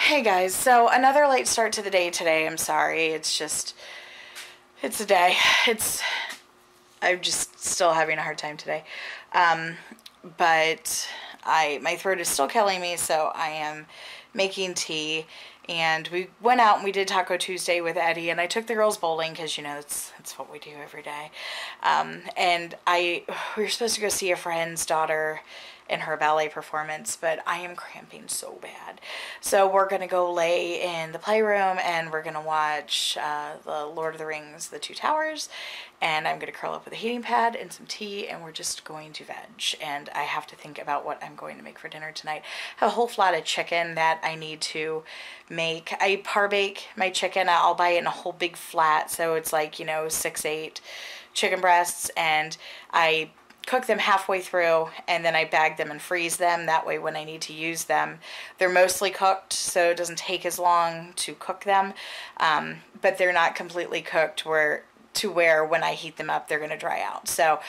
Hey guys, so another late start to the day today. I'm sorry. It's a day. I'm just still having a hard time today. But my throat is still killing me, so I am making tea. And we went out and we did Taco Tuesday with Eddie, and I took the girls bowling because, you know, it's what we do every day. And we were supposed to go see a friend's daughter in her ballet performance, but I am cramping so bad. So we're going to go lay in the playroom and we're going to watch the Lord of the Rings, The Two Towers, and I'm going to curl up with a heating pad and some tea, and we're just going to veg. And I have to think about what I'm going to make for dinner tonight. I have a whole flat of chicken that I need to make. I par bake my chicken. I'll buy it in a whole big flat, so it's like, you know, 6-8 chicken breasts, and I cook them halfway through, and then I bag them and freeze them. That way when I need to use them, they're mostly cooked, so it doesn't take as long to cook them, but they're not completely cooked where when I heat them up they're going to dry out. So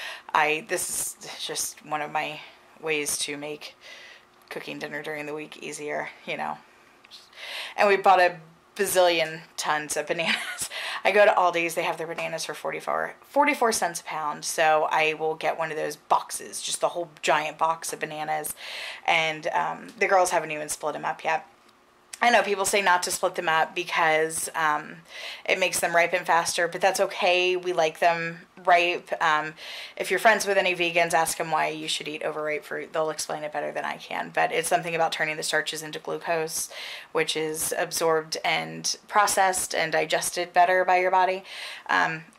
this is just one of my ways to make cooking dinner during the week easier, you know. And we bought a bazillion tons of bananas. I go to Aldi's, they have their bananas for 44 cents a pound, so I will get one of those boxes, just the whole giant box of bananas, and the girls haven't even split them up yet. I know people say not to split them up because it makes them ripen faster, but that's okay. We like them ripe. If you're friends with any vegans, ask them why you should eat overripe fruit. They'll explain it better than I can. But it's something about turning the starches into glucose, which is absorbed and processed and digested better by your body.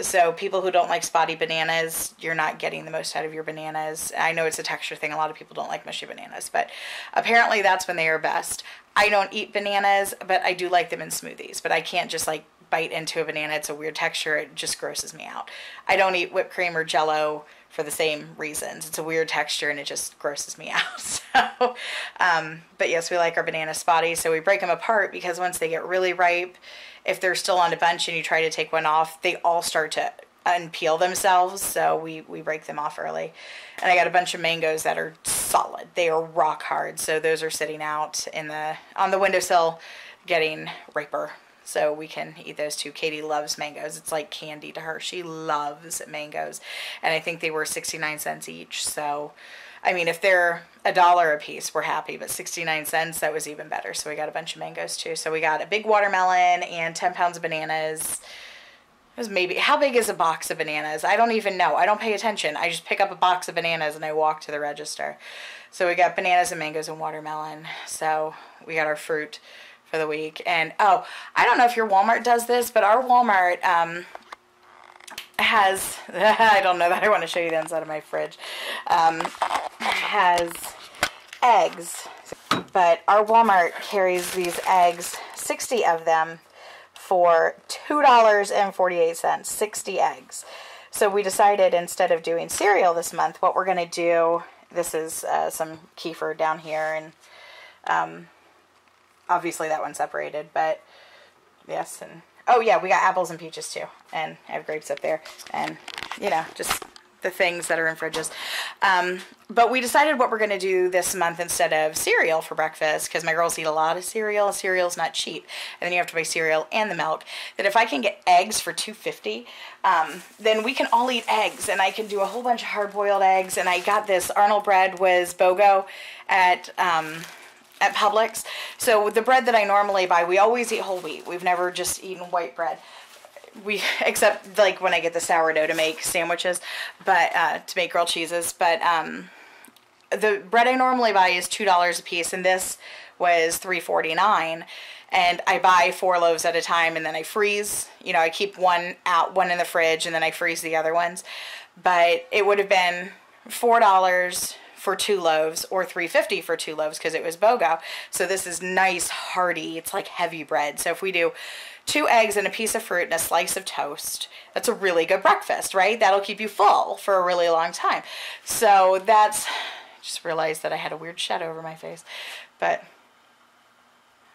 So people who don't like spotty bananas, you're not getting the most out of your bananas. I know it's a texture thing. A lot of people don't like mushy bananas, but apparently that's when they are best. I don't eat bananas, but I do like them in smoothies. But I can't just like bite into a banana. It's a weird texture. It just grosses me out. I don't eat whipped cream or Jell-O for the same reasons. It's a weird texture and it just grosses me out. So, but yes, we like our banana spotty. So we break them apart because once they get really ripe, if they're still on a bunch and you try to take one off, they all start to unpeel themselves. So we break them off early. And I got a bunch of mangoes that are solid. They are rock hard. So those are sitting out on the windowsill getting riper. So we can eat those too. Katie loves mangoes. It's like candy to her. She loves mangoes. And I think they were 69 cents each. So, I mean, if they're $1 a piece, we're happy. But 69 cents, that was even better. So we got a bunch of mangoes too. So we got a big watermelon and 10 pounds of bananas. Maybe, how big is a box of bananas? I don't even know. I don't pay attention. I just pick up a box of bananas and I walk to the register. So we got bananas and mangoes and watermelon. So we got our fruit for the week. And oh, I don't know if your Walmart does this, but our Walmart has, I don't know that I want to show you the inside of my fridge, has eggs. But our Walmart carries these eggs, 60 of them, for $2.48, 60 eggs. So we decided instead of doing cereal this month, what we're going to do, this is some kefir down here, and obviously that one's separated, but yes, and oh yeah, we got apples and peaches too, and I have grapes up there, and you know, just the things that are in fridges. But we decided what we're going to do this month instead of cereal for breakfast, because my girls eat a lot of cereal. Cereal's not cheap, and then you have to buy cereal and the milk. That if I can get eggs for $2.50, then we can all eat eggs, and I can do a whole bunch of hard-boiled eggs. And I got this Arnold bread was BOGO at Publix. So the bread that I normally buy, we always eat whole wheat. We've never just eaten white bread. Except like when I get the sourdough to make sandwiches, but to make grilled cheeses. But the bread I normally buy is $2 a piece, and this was $3.49. And I buy 4 loaves at a time, and then I freeze. You know, I keep one in the fridge, and then I freeze the other ones. But it would have been $4 for 2 loaves, or $3.50 for 2 loaves, because it was BOGO. So this is nice, hearty, it's like heavy bread. So if we do 2 eggs and a piece of fruit and a slice of toast, that's a really good breakfast, right? That'll keep you full for a really long time. So that's, I just realized that I had a weird shadow over my face, but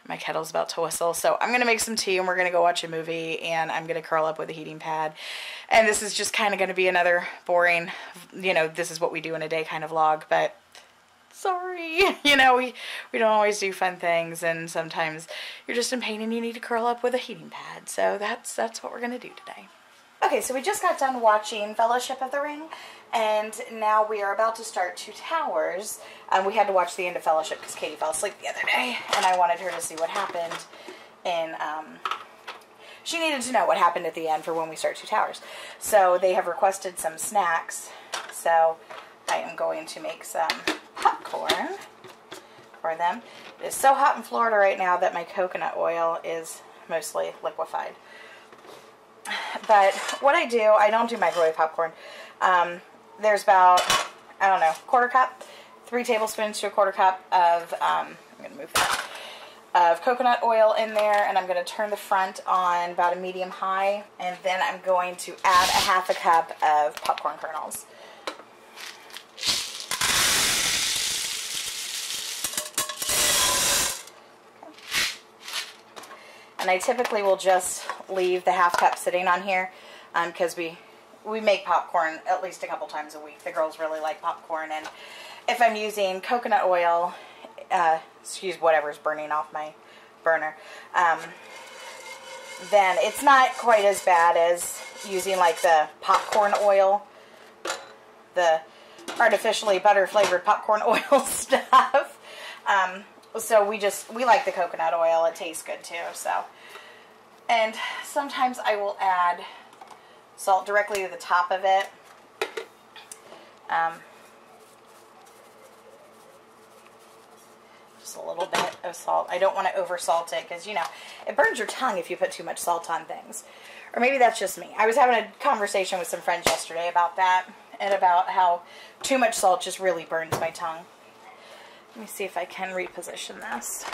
my kettle's about to whistle. So I'm going to make some tea, and we're going to go watch a movie, and I'm going to curl up with a heating pad. And this is just kind of going to be another boring, you know, this is what we do in a day kind of vlog, but sorry. You know, we don't always do fun things, and sometimes you're just in pain and you need to curl up with a heating pad. So that's what we're gonna do today. Okay, so we just got done watching Fellowship of the Ring, and now we are about to start Two Towers. We had to watch the end of Fellowship because Katie fell asleep the other day, and I wanted her to see what happened. And she needed to know what happened at the end for when we start Two Towers. So they have requested some snacks. So I am going to make some popcorn for them. It is so hot in Florida right now that my coconut oil is mostly liquefied. But what I do, I don't do microwave popcorn. There's about, I don't know, quarter cup, 3 tablespoons to a quarter cup of, I'm going to move that, of coconut oil in there, and I'm going to turn the front on about a medium high, and then I'm going to add a half a cup of popcorn kernels. And I typically will just leave the half cup sitting on here because we make popcorn at least a couple times a week. The girls really like popcorn, and if I'm using coconut oil, excuse whatever's burning off my burner, then it's not quite as bad as using like the popcorn oil, the artificially butter flavored popcorn oil stuff. So we like the coconut oil. It tastes good too. So, and sometimes I will add salt directly to the top of it. Just a little bit of salt. I don't want to over salt it because, you know, it burns your tongue if you put too much salt on things. Or maybe that's just me. I was having a conversation with some friends yesterday about that, and about how too much salt just really burns my tongue. Let me see if I can reposition this.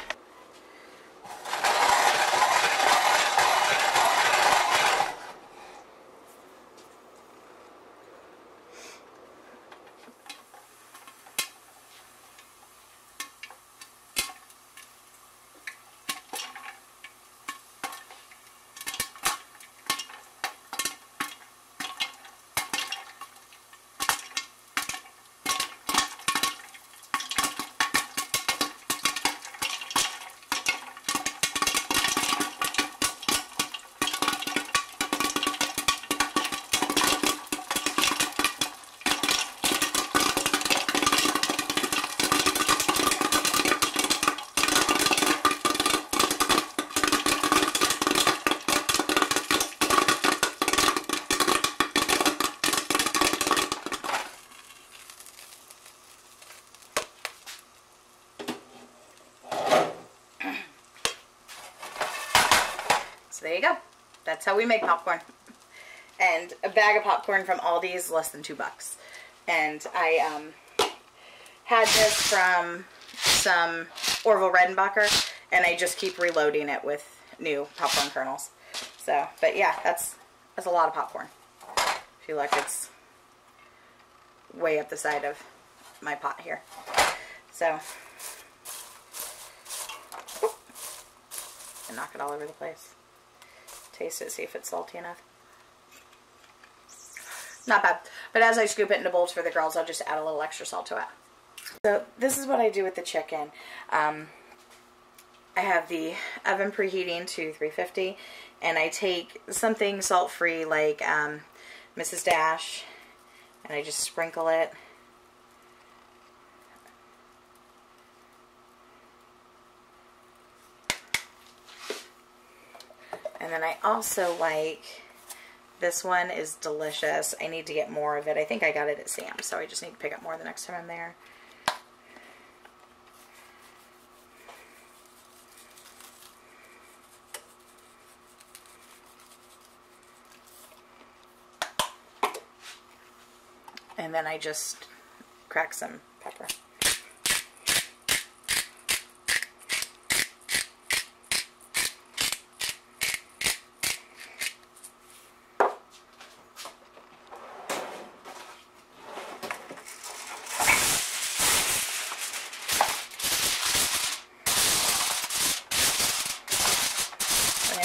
So there you go. That's how we make popcorn. And a bag of popcorn from Aldi is less than $2. And I had this from some Orville Redenbacher, and I just keep reloading it with new popcorn kernels. So, but yeah, that's a lot of popcorn. If you look, it's way up the side of my pot here. So, and knock it all over the place. Taste it, see if it's salty enough. Not bad. But as I scoop it into bowls for the girls, I'll just add a little extra salt to it. So this is what I do with the chicken. I have the oven preheating to 350, and I take something salt-free like Mrs. Dash, and I just sprinkle it. And then I also like, this one is delicious. I need to get more of it. I think I got it at Sam's, so I just need to pick up more the next time I'm there. And then I just crack some pepper.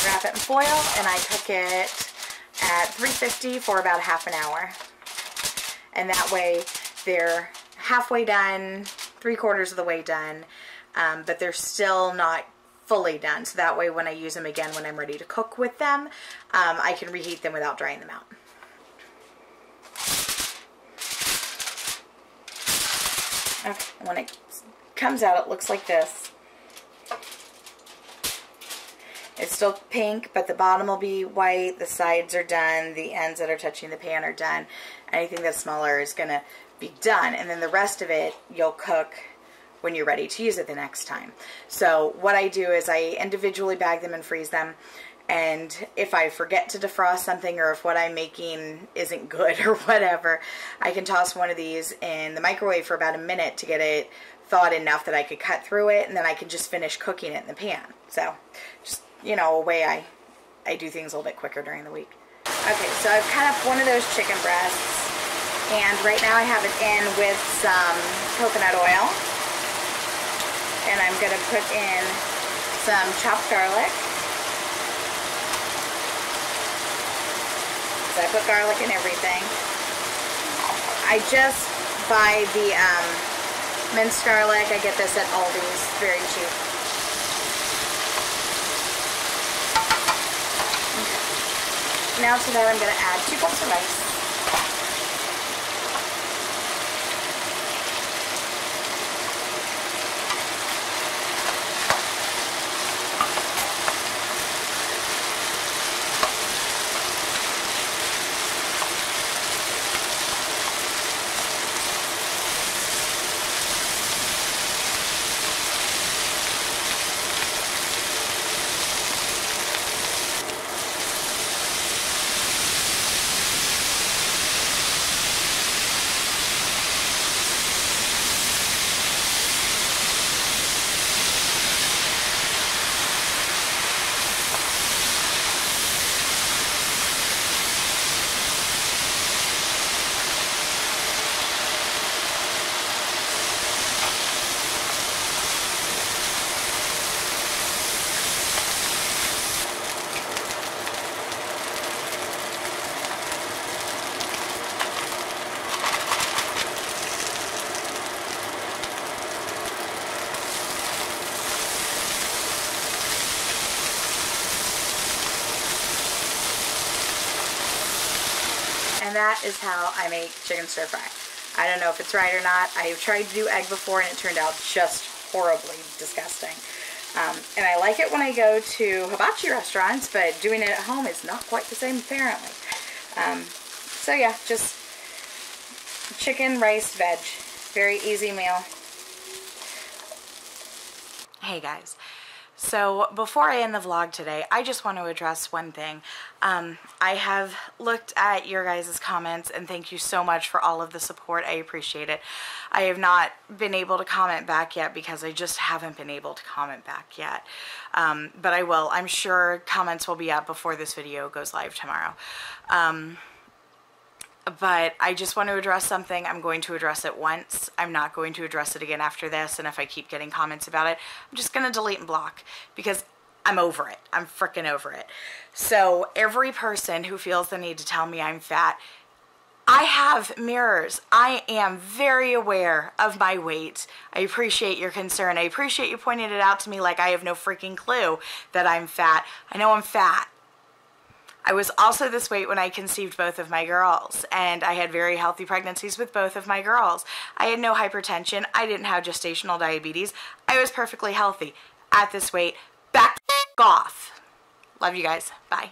Wrap it in foil, and I cook it at 350 for about half an hour. And that way they're halfway done 3/4 of the way done, but they're still not fully done. So that way when I use them again, when I'm ready to cook with them, I can reheat them without drying them out. Okay, when it comes out, it looks like this. It's still pink, but the bottom will be white, the sides are done, the ends that are touching the pan are done. Anything that's smaller is going to be done, and then the rest of it you'll cook when you're ready to use it the next time. So what I do is I individually bag them and freeze them, and if I forget to defrost something, or if what I'm making isn't good or whatever, I can toss one of these in the microwave for about a minute to get it thawed enough that I could cut through it, and then I can just finish cooking it in the pan. So just, you know, a way I do things a little bit quicker during the week. Okay, so I've cut up one of those chicken breasts, and right now I have it in with some coconut oil, and I'm going to put in some chopped garlic. So I put garlic in everything. I just buy the minced garlic. I get this at Aldi's, very cheap. Okay. Now to that I'm going to add 2 cups of rice. And that is how I make chicken stir fry. I don't know if it's right or not. I've tried to do egg before and it turned out just horribly disgusting. And I like it when I go to hibachi restaurants, but doing it at home is not quite the same apparently. So yeah, just chicken, rice, veg. Very easy meal. Hey guys. So before I end the vlog today, I just want to address one thing. I have looked at your guys' comments, and thank you so much for all of the support. I appreciate it. I have not been able to comment back yet because I just haven't been able to comment back yet. But I will. I'm sure comments will be up before this video goes live tomorrow. But I just want to address something. I'm going to address it once. I'm not going to address it again after this, and if I keep getting comments about it, I'm just going to delete and block because I'm over it. I'm freaking over it. So every person who feels the need to tell me I'm fat, I have mirrors. I am very aware of my weight. I appreciate your concern. I appreciate you pointing it out to me like I have no freaking clue that I'm fat. I know I'm fat. I was also this weight when I conceived both of my girls, and I had very healthy pregnancies with both of my girls. I had no hypertension. I didn't have gestational diabetes. I was perfectly healthy at this weight. Back off. Love you guys. Bye.